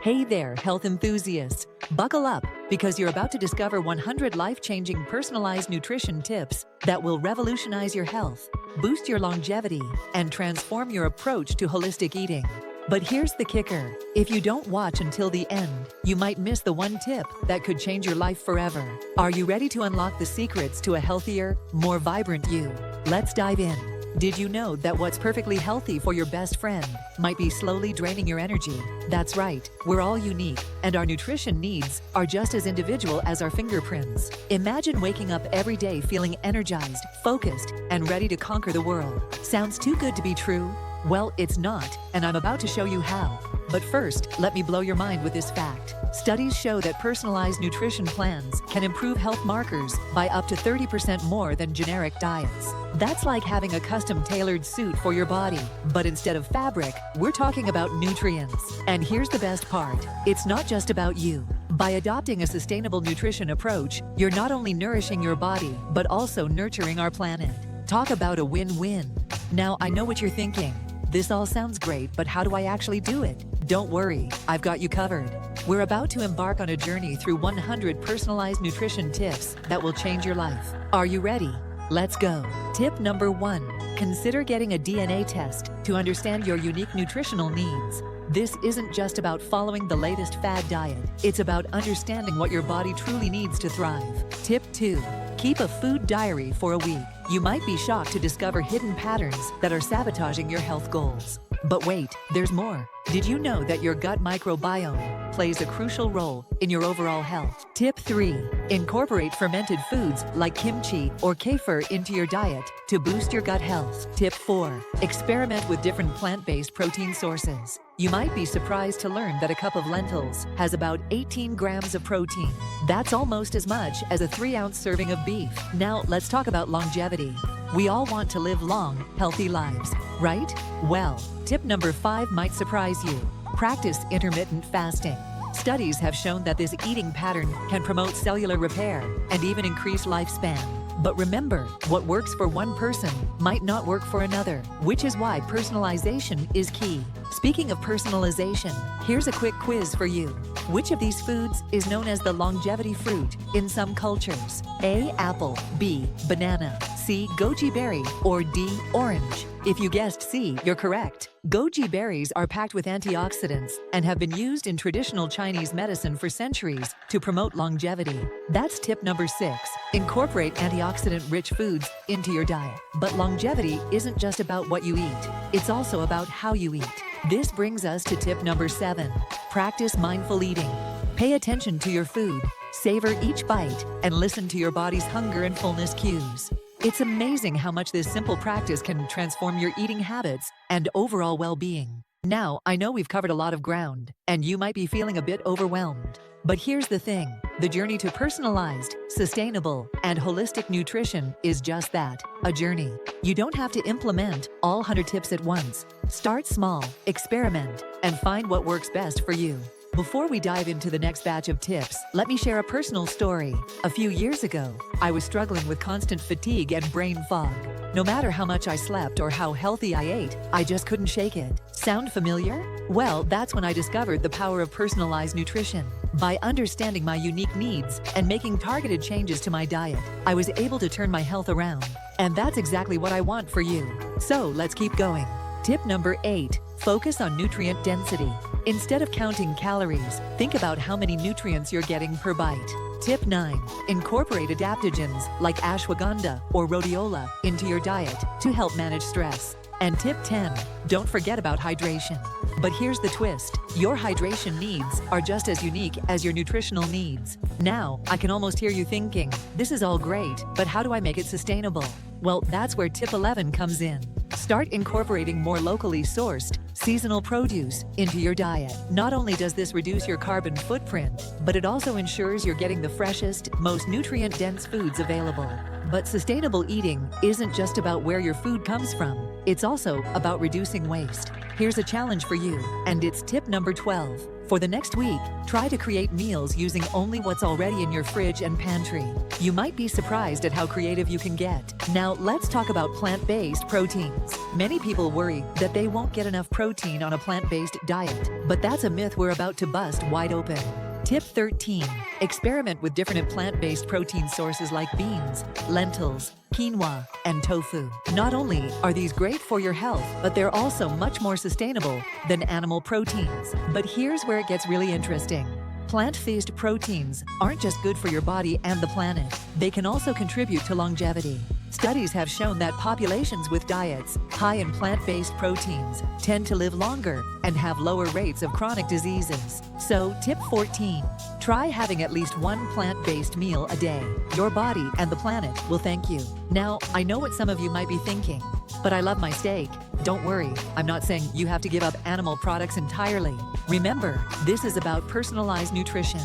Hey there, health enthusiasts. Buckle up because you're about to discover 100 life-changing personalized nutrition tips that will revolutionize your health, boost your longevity, and transform your approach to holistic eating. But here's the kicker. If you don't watch until the end, you might miss the one tip that could change your life forever. Are you ready to unlock the secrets to a healthier, more vibrant you? Let's dive in. Did you know that what's perfectly healthy for your best friend might be slowly draining your energy? That's right, we're all unique, and our nutrition needs are just as individual as our fingerprints. Imagine waking up every day feeling energized, focused, and ready to conquer the world. Sounds too good to be true? Well, it's not, and I'm about to show you how. But first, let me blow your mind with this fact. Studies show that personalized nutrition plans can improve health markers by up to 30% more than generic diets. That's like having a custom-tailored suit for your body. But instead of fabric, we're talking about nutrients. And here's the best part. It's not just about you. By adopting a sustainable nutrition approach, you're not only nourishing your body, but also nurturing our planet. Talk about a win-win. Now, I know what you're thinking. This all sounds great, but how do I actually do it? Don't worry, I've got you covered. We're about to embark on a journey through 100 personalized nutrition tips that will change your life. Are you ready? Let's go. Tip number 1. Consider getting a DNA test to understand your unique nutritional needs. This isn't just about following the latest fad diet. It's about understanding what your body truly needs to thrive. Tip 2. Keep a food diary for a week. You might be shocked to discover hidden patterns that are sabotaging your health goals. But wait, there's more. Did you know that your gut microbiome plays a crucial role in your overall health? Tip 3. Incorporate fermented foods like kimchi or kefir into your diet to boost your gut health. Tip 4. Experiment with different plant-based protein sources. You might be surprised to learn that a cup of lentils has about 18 grams of protein. That's almost as much as a 3-ounce serving of beef. Now, let's talk about longevity. We all want to live long, healthy lives, right? Well, tip number 5 might surprise you. Practice intermittent fasting. Studies have shown that this eating pattern can promote cellular repair and even increase lifespan. But remember, what works for one person might not work for another, which is why personalization is key. Speaking of personalization, here's a quick quiz for you. Which of these foods is known as the longevity fruit in some cultures? A. Apple, B. Banana, C. Goji berry, or D. Orange? If you guessed C, you're correct. Goji berries are packed with antioxidants and have been used in traditional Chinese medicine for centuries to promote longevity. That's tip number 6. Incorporate antioxidant-rich foods into your diet. But longevity isn't just about what you eat. It's also about how you eat. This brings us to tip number 7. Practice mindful eating. Pay attention to your food, savor each bite, and listen to your body's hunger and fullness cues. It's amazing how much this simple practice can transform your eating habits and overall well-being. Now, I know we've covered a lot of ground, and you might be feeling a bit overwhelmed. But here's the thing. The journey to personalized, sustainable, and holistic nutrition is just that, a journey. You don't have to implement all 100 tips at once. Start small, experiment, and find what works best for you. Before we dive into the next batch of tips, let me share a personal story. A few years ago, I was struggling with constant fatigue and brain fog. No matter how much I slept or how healthy I ate, I just couldn't shake it. Sound familiar? Well, that's when I discovered the power of personalized nutrition. By understanding my unique needs and making targeted changes to my diet, I was able to turn my health around. And that's exactly what I want for you. So let's keep going. Tip number 8. Focus on nutrient density. Instead of counting calories, think about how many nutrients you're getting per bite. Tip 9. Incorporate adaptogens like ashwagandha or rhodiola into your diet to help manage stress. And tip 10. Don't forget about hydration. But here's the twist. Your hydration needs are just as unique as your nutritional needs. Now, I can almost hear you thinking, this is all great, but how do I make it sustainable? Well, that's where tip 11 comes in. Start incorporating more locally sourced, seasonal produce into your diet. Not only does this reduce your carbon footprint, but it also ensures you're getting the freshest, most nutrient-dense foods available. But sustainable eating isn't just about where your food comes from. It's also about reducing waste. Here's a challenge for you, and it's tip number 12. For the next week, try to create meals using only what's already in your fridge and pantry. You might be surprised at how creative you can get. Now, let's talk about plant-based proteins. Many people worry that they won't get enough protein on a plant-based diet, but that's a myth we're about to bust wide open. Tip 13. Experiment with different plant-based protein sources like beans, lentils, quinoa, and tofu. Not only are these great for your health, but they're also much more sustainable than animal proteins. But here's where it gets really interesting. Plant-based proteins aren't just good for your body and the planet. They can also contribute to longevity. Studies have shown that populations with diets high in plant-based proteins tend to live longer and have lower rates of chronic diseases. So, tip 14. Try having at least one plant-based meal a day. Your body and the planet will thank you. Now, I know what some of you might be thinking, but I love my steak. Don't worry, I'm not saying you have to give up animal products entirely. Remember, this is about personalized nutrition.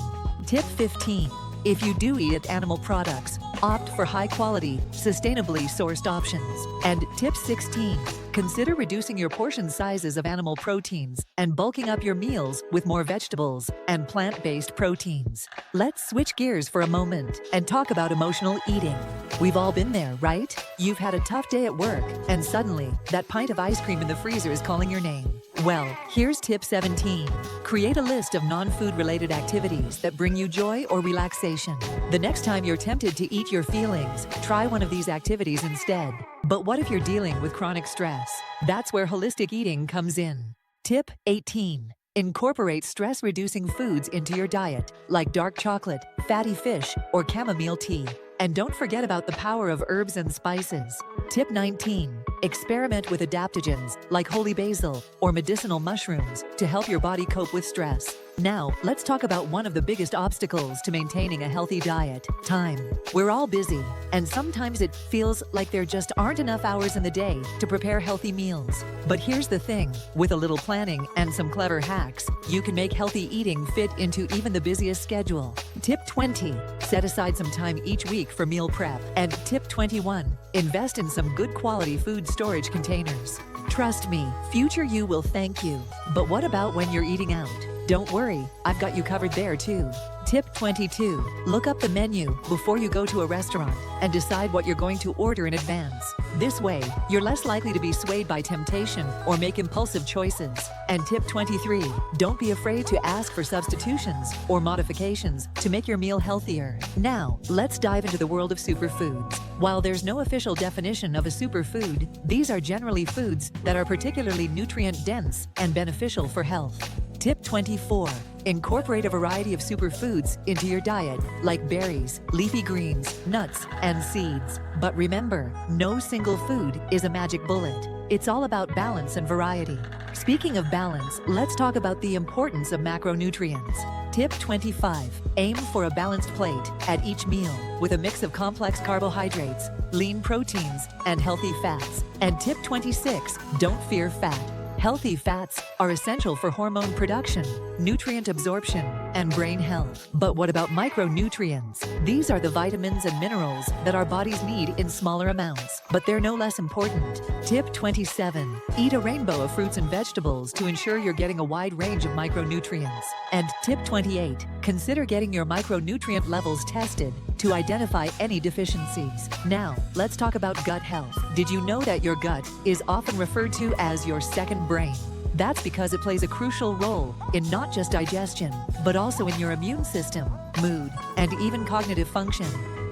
Tip 15. If you do eat animal products, opt for high-quality, sustainably sourced options. And tip 16. Consider reducing your portion sizes of animal proteins and bulking up your meals with more vegetables and plant-based proteins. Let's switch gears for a moment and talk about emotional eating. We've all been there, right? You've had a tough day at work, and suddenly, that pint of ice cream in the freezer is calling your name. Well, here's tip 17. Create a list of non-food related activities that bring you joy or relaxation. The next time you're tempted to eat your feelings, try one of these activities instead. But what if you're dealing with chronic stress? That's where holistic eating comes in. Tip 18. Incorporate stress-reducing foods into your diet, like dark chocolate, fatty fish, or chamomile tea. And don't forget about the power of herbs and spices. Tip 19. Experiment with adaptogens like holy basil or medicinal mushrooms to help your body cope with stress. Now, let's talk about one of the biggest obstacles to maintaining a healthy diet: time. We're all busy, and sometimes it feels like there just aren't enough hours in the day to prepare healthy meals. But here's the thing, with a little planning and some clever hacks, you can make healthy eating fit into even the busiest schedule. Tip 20. Set aside some time each week for meal prep. And tip 21. Invest in some good quality food storage containers. Trust me, future you will thank you. But what about when you're eating out? Don't worry, I've got you covered there too. Tip 22. Look up the menu before you go to a restaurant and decide what you're going to order in advance. This way, you're less likely to be swayed by temptation or make impulsive choices. And tip 23. Don't be afraid to ask for substitutions or modifications to make your meal healthier. Now, let's dive into the world of superfoods. While there's no official definition of a superfood, these are generally foods that are particularly nutrient-dense and beneficial for health. Tip 24. Incorporate a variety of superfoods into your diet, like berries, leafy greens, nuts, and seeds. But remember, no single food is a magic bullet. It's all about balance and variety. Speaking of balance, let's talk about the importance of macronutrients. Tip 25. Aim for a balanced plate at each meal with a mix of complex carbohydrates, lean proteins, and healthy fats. And tip 26. Don't fear fat. Healthy fats are essential for hormone production, nutrient absorption, and brain health. But what about micronutrients? These are the vitamins and minerals that our bodies need in smaller amounts, but they're no less important. Tip 27. Eat a rainbow of fruits and vegetables to ensure you're getting a wide range of micronutrients. And tip 28. Consider getting your micronutrient levels tested to identify any deficiencies. Now, let's talk about gut health. Did you know that your gut is often referred to as your second brain? That's because it plays a crucial role in not just digestion, but also in your immune system, mood, and even cognitive function.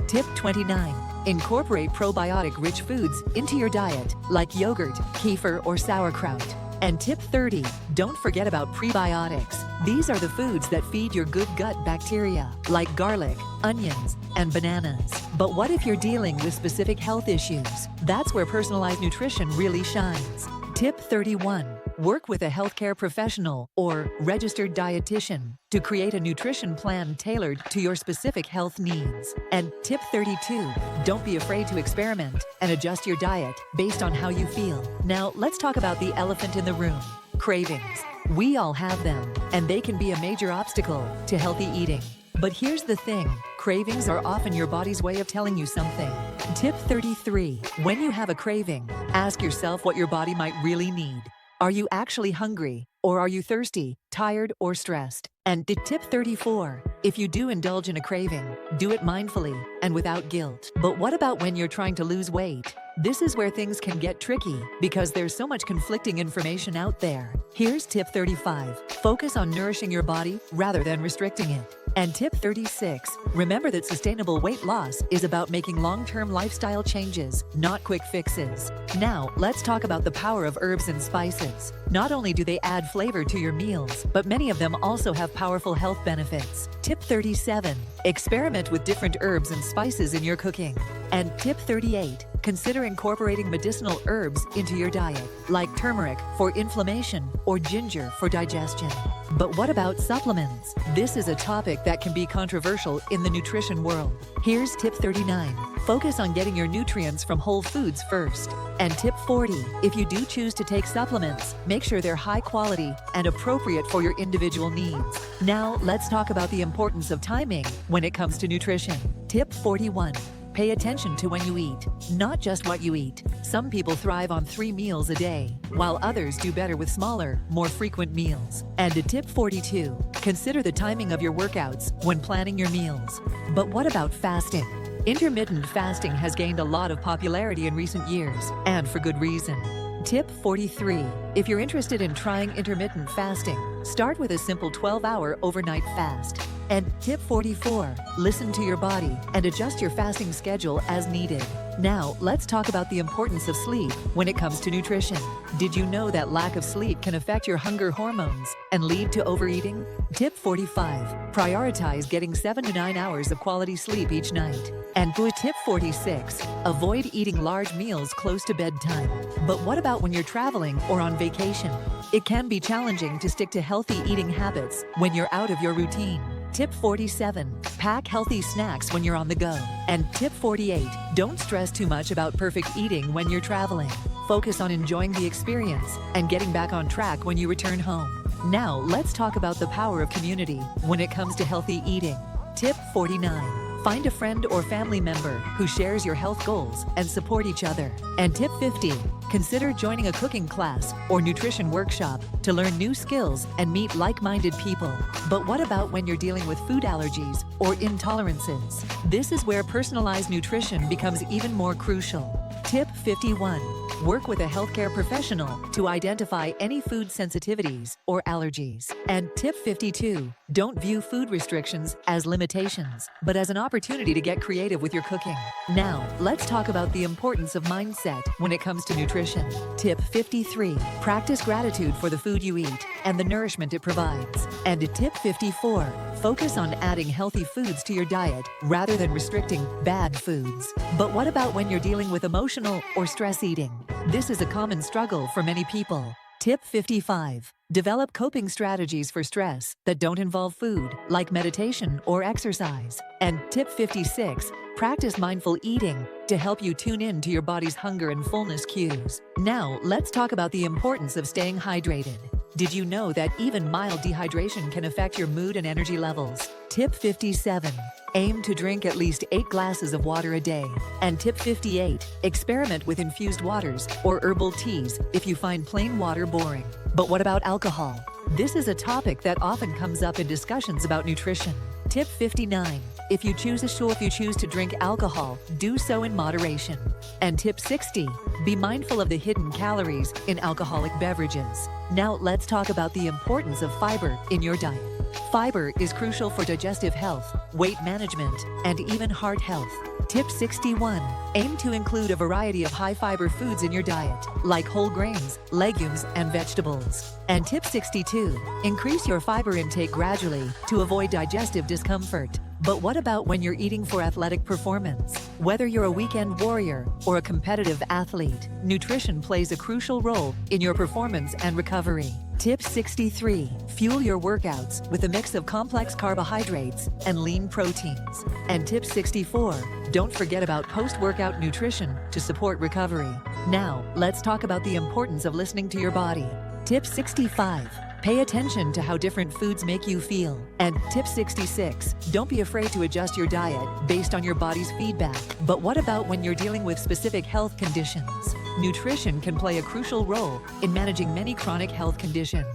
Tip 29. Incorporate probiotic-rich foods into your diet, like yogurt, kefir, or sauerkraut. And tip 30. Don't forget about prebiotics. These are the foods that feed your good gut bacteria, like garlic, onions, and bananas. But what if you're dealing with specific health issues? That's where personalized nutrition really shines. Tip 31. Work with a healthcare professional or registered dietitian to create a nutrition plan tailored to your specific health needs. And tip 32. Don't be afraid to experiment and adjust your diet based on how you feel. Now, let's talk about the elephant in the room: cravings. We all have them, and they can be a major obstacle to healthy eating. But here's the thing, cravings are often your body's way of telling you something. Tip 33. When you have a craving, ask yourself what your body might really need. Are you actually hungry? Or are you thirsty, tired, or stressed? And tip 34, if you do indulge in a craving, do it mindfully and without guilt. But what about when you're trying to lose weight? This is where things can get tricky because there's so much conflicting information out there. Here's tip 35, focus on nourishing your body rather than restricting it. And tip 36, remember that sustainable weight loss is about making long-term lifestyle changes, not quick fixes. Now, let's talk about the power of herbs and spices. Not only do they add flavor to your meals, but many of them also have powerful health benefits. Tip 37, experiment with different herbs and spices in your cooking. And tip 38, consider incorporating medicinal herbs into your diet, like turmeric for inflammation or ginger for digestion. But what about supplements? This is a topic that can be controversial in the nutrition world. Here's tip 39. Focus on getting your nutrients from whole foods first. And tip 40. If you do choose to take supplements, make sure they're high quality and appropriate for your individual needs. Now, let's talk about the importance of timing when it comes to nutrition. Tip 41. Pay attention to when you eat, not just what you eat. Some people thrive on 3 meals a day, while others do better with smaller, more frequent meals. And tip 42, consider the timing of your workouts when planning your meals. But what about fasting? Intermittent fasting has gained a lot of popularity in recent years, and for good reason. Tip 43, if you're interested in trying intermittent fasting, start with a simple 12-hour overnight fast. And tip 44, listen to your body and adjust your fasting schedule as needed. Now, let's talk about the importance of sleep when it comes to nutrition. Did you know that lack of sleep can affect your hunger hormones and lead to overeating? Tip 45, prioritize getting 7 to 9 hours of quality sleep each night. And tip 46, avoid eating large meals close to bedtime. But what about when you're traveling or on vacation? It can be challenging to stick to healthy eating habits when you're out of your routine. Tip 47, pack healthy snacks when you're on the go. And tip 48, don't stress too much about perfect eating when you're traveling. Focus on enjoying the experience and getting back on track when you return home. Now, let's talk about the power of community when it comes to healthy eating. Tip 49. Find a friend or family member who shares your health goals and support each other. And tip 50, consider joining a cooking class or nutrition workshop to learn new skills and meet like-minded people. But what about when you're dealing with food allergies or intolerances? This is where personalized nutrition becomes even more crucial. Tip 51, work with a healthcare professional to identify any food sensitivities or allergies. And tip 52, don't view food restrictions as limitations, but as an opportunity to get creative with your cooking. Now, let's talk about the importance of mindset when it comes to nutrition. Tip 53, practice gratitude for the food you eat and the nourishment it provides. And tip 54, focus on adding healthy foods to your diet rather than restricting bad foods. But what about when you're dealing with emotional or stress eating? This is a common struggle for many people. Tip 55, develop coping strategies for stress that don't involve food, like meditation or exercise. And tip 56, practice mindful eating to help you tune in to your body's hunger and fullness cues. Now, let's talk about the importance of staying hydrated. Did you know that even mild dehydration can affect your mood and energy levels? Tip 57, aim to drink at least 8 glasses of water a day. And tip 58, experiment with infused waters or herbal teas if you find plain water boring. But what about alcohol? This is a topic that often comes up in discussions about nutrition. Tip 59, if you choose to drink alcohol, do so in moderation. And tip 60, be mindful of the hidden calories in alcoholic beverages. Now let's talk about the importance of fiber in your diet. Fiber is crucial for digestive health, weight management, and even heart health. Tip 61, aim to include a variety of high-fiber foods in your diet, like whole grains, legumes, and vegetables. And tip 62, increase your fiber intake gradually to avoid digestive discomfort. But what about when you're eating for athletic performance? Whether you're a weekend warrior or a competitive athlete, nutrition plays a crucial role in your performance and recovery. Tip 63, fuel your workouts with a mix of complex carbohydrates and lean proteins. And tip 64, don't forget about post-workout nutrition to support recovery. Now, let's talk about the importance of listening to your body. Tip 65, Pay attention to how different foods make you feel. And tip 66, don't be afraid to adjust your diet based on your body's feedback. But what about when you're dealing with specific health conditions? Nutrition can play a crucial role in managing many chronic health conditions.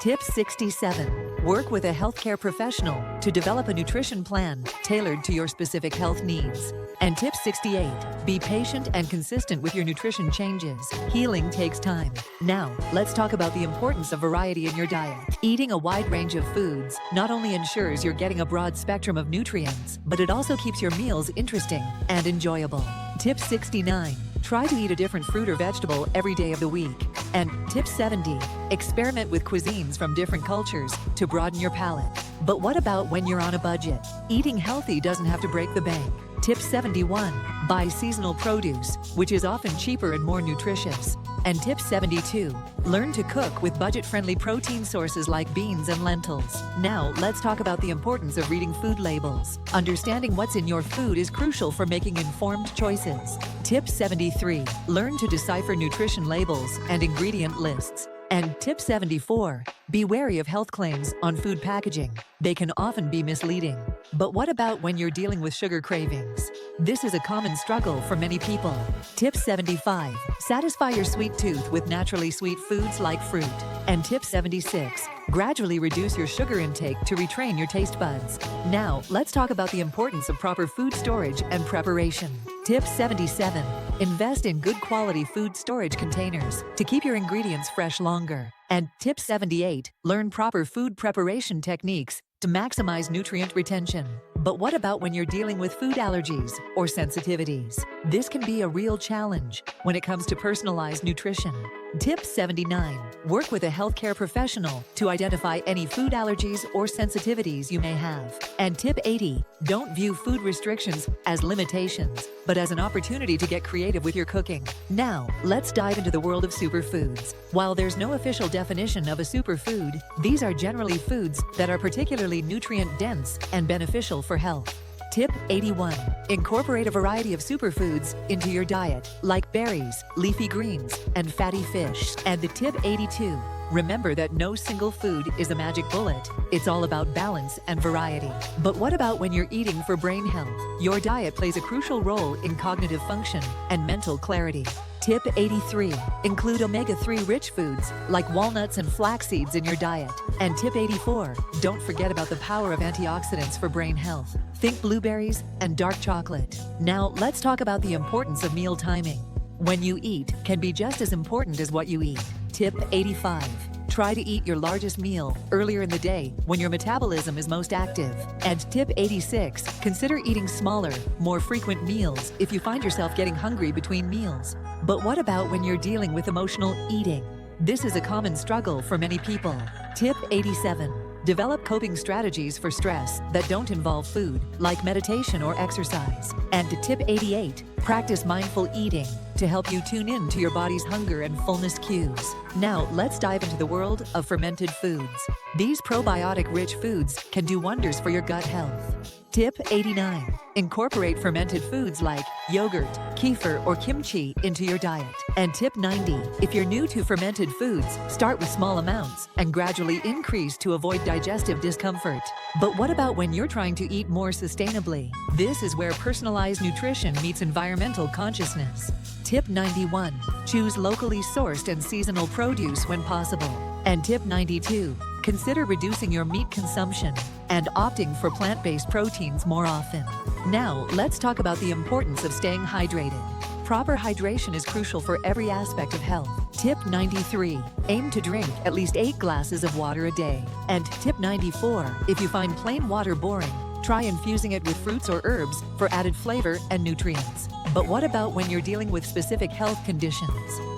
Tip 67, work with a healthcare professional to develop a nutrition plan tailored to your specific health needs. And tip 68, be patient and consistent with your nutrition changes. Healing takes time. Now, let's talk about the importance of variety in your diet. Eating a wide range of foods not only ensures you're getting a broad spectrum of nutrients, but it also keeps your meals interesting and enjoyable. Tip 69, try to eat a different fruit or vegetable every day of the week. And tip 70, experiment with cuisines from different cultures to broaden your palate. But what about when you're on a budget? Eating healthy doesn't have to break the bank. Tip 71, buy seasonal produce, which is often cheaper and more nutritious. And tip 72, learn to cook with budget-friendly protein sources like beans and lentils. Now, let's talk about the importance of reading food labels. Understanding what's in your food is crucial for making informed choices. Tip 73, learn to decipher nutrition labels and ingredient lists. And tip 74, be wary of health claims on food packaging. They can often be misleading. But what about when you're dealing with sugar cravings? This is a common struggle for many people. Tip 75, satisfy your sweet tooth with naturally sweet foods like fruit. And tip 76, gradually reduce your sugar intake to retrain your taste buds. Now, let's talk about the importance of proper food storage and preparation. Tip 77, invest in good quality food storage containers to keep your ingredients fresh longer. And tip 78, learn proper food preparation techniques to maximize nutrient retention. But what about when you're dealing with food allergies or sensitivities? This can be a real challenge when it comes to personalized nutrition. Tip 79, work with a healthcare professional to identify any food allergies or sensitivities you may have. And tip 80, don't view food restrictions as limitations, but as an opportunity to get creative with your cooking. Now, let's dive into the world of superfoods. While there's no official definition of a superfood, these are generally foods that are particularly nutrient-dense and beneficial for health. Tip 81, incorporate a variety of superfoods into your diet, like berries, leafy greens, and fatty fish. And the tip 82, remember that no single food is a magic bullet. It's all about balance and variety. But what about when you're eating for brain health? Your diet plays a crucial role in cognitive function and mental clarity. Tip 83, include omega-3 rich foods like walnuts and flax seeds in your diet. And tip 84, don't forget about the power of antioxidants for brain health. Think blueberries and dark chocolate. Now, let's talk about the importance of meal timing. When you eat can be just as important as what you eat. Tip 85, try to eat your largest meal earlier in the day when your metabolism is most active. And tip 86, consider eating smaller, more frequent meals if you find yourself getting hungry between meals. But what about when you're dealing with emotional eating? This is a common struggle for many people. Tip 87, develop coping strategies for stress that don't involve food, like meditation or exercise. And tip 88, practice mindful eating to help you tune in to your body's hunger and fullness cues. Now, let's dive into the world of fermented foods. These probiotic-rich foods can do wonders for your gut health. Tip 89, incorporate fermented foods like yogurt, kefir, or kimchi into your diet. And tip 90, if you're new to fermented foods, start with small amounts and gradually increase to avoid digestive discomfort. But what about when you're trying to eat more sustainably? This is where personalized nutrition meets environmental consciousness. Tip 91, choose locally sourced and seasonal produce when possible. And tip 92, consider reducing your meat consumption and opting for plant-based proteins more often. Now, let's talk about the importance of staying hydrated. Proper hydration is crucial for every aspect of health. Tip 93, aim to drink at least 8 glasses of water a day. And tip 94, if you find plain water boring, try infusing it with fruits or herbs for added flavor and nutrients. But what about when you're dealing with specific health conditions?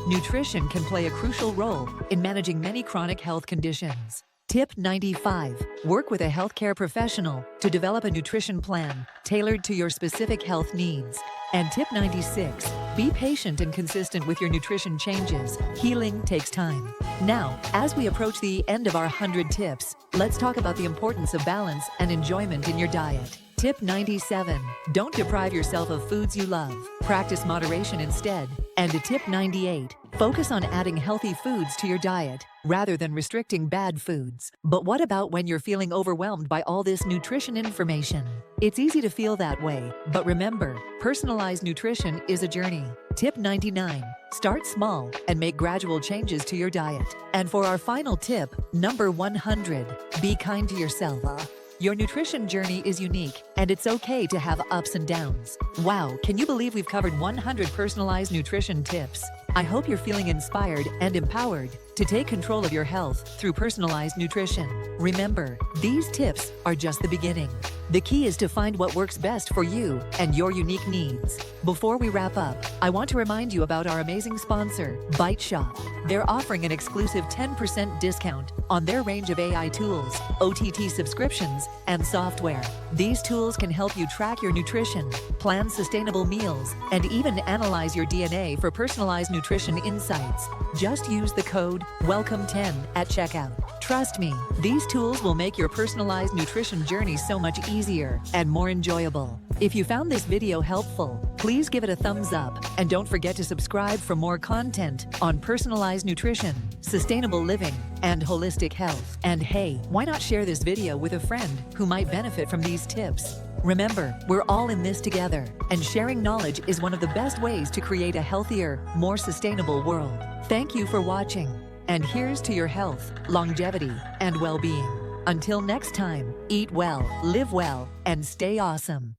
Nutrition can play a crucial role in managing many chronic health conditions. Tip 95, work with a healthcare professional to develop a nutrition plan tailored to your specific health needs. And tip 96, be patient and consistent with your nutrition changes. Healing takes time. Now, as we approach the end of our 100 tips, let's talk about the importance of balance and enjoyment in your diet. Tip 97. Don't deprive yourself of foods you love. Practice moderation instead. And tip 98. Focus on adding healthy foods to your diet rather than restricting bad foods. But what about when you're feeling overwhelmed by all this nutrition information? It's easy to feel that way, but remember, personalized nutrition is a journey. Tip 99. Start small and make gradual changes to your diet. And for our final tip, number 100, be kind to yourself. Your nutrition journey is unique, and it's okay to have ups and downs. Wow, can you believe we've covered 100 personalized nutrition tips? I hope you're feeling inspired and empowered to take control of your health through personalized nutrition. Remember, these tips are just the beginning. The key is to find what works best for you and your unique needs. Before we wrap up, I want to remind you about our amazing sponsor, Bite Shop. They're offering an exclusive 10% discount on their range of AI tools, OTT subscriptions, and software. These tools can help you track your nutrition, plan sustainable meals, and even analyze your DNA for personalized nutrition insights. Just use the code WELCOME10 at checkout. Trust me, these tools will make your personalized nutrition journey so much easier and more enjoyable. If you found this video helpful, please give it a thumbs up and don't forget to subscribe for more content on personalized nutrition, sustainable living, and holistic health. And hey, why not share this video with a friend who might benefit from these tips? Remember, we're all in this together, and sharing knowledge is one of the best ways to create a healthier, more sustainable world. Thank you for watching, and here's to your health, longevity, and well-being. Until next time, eat well, live well, and stay awesome.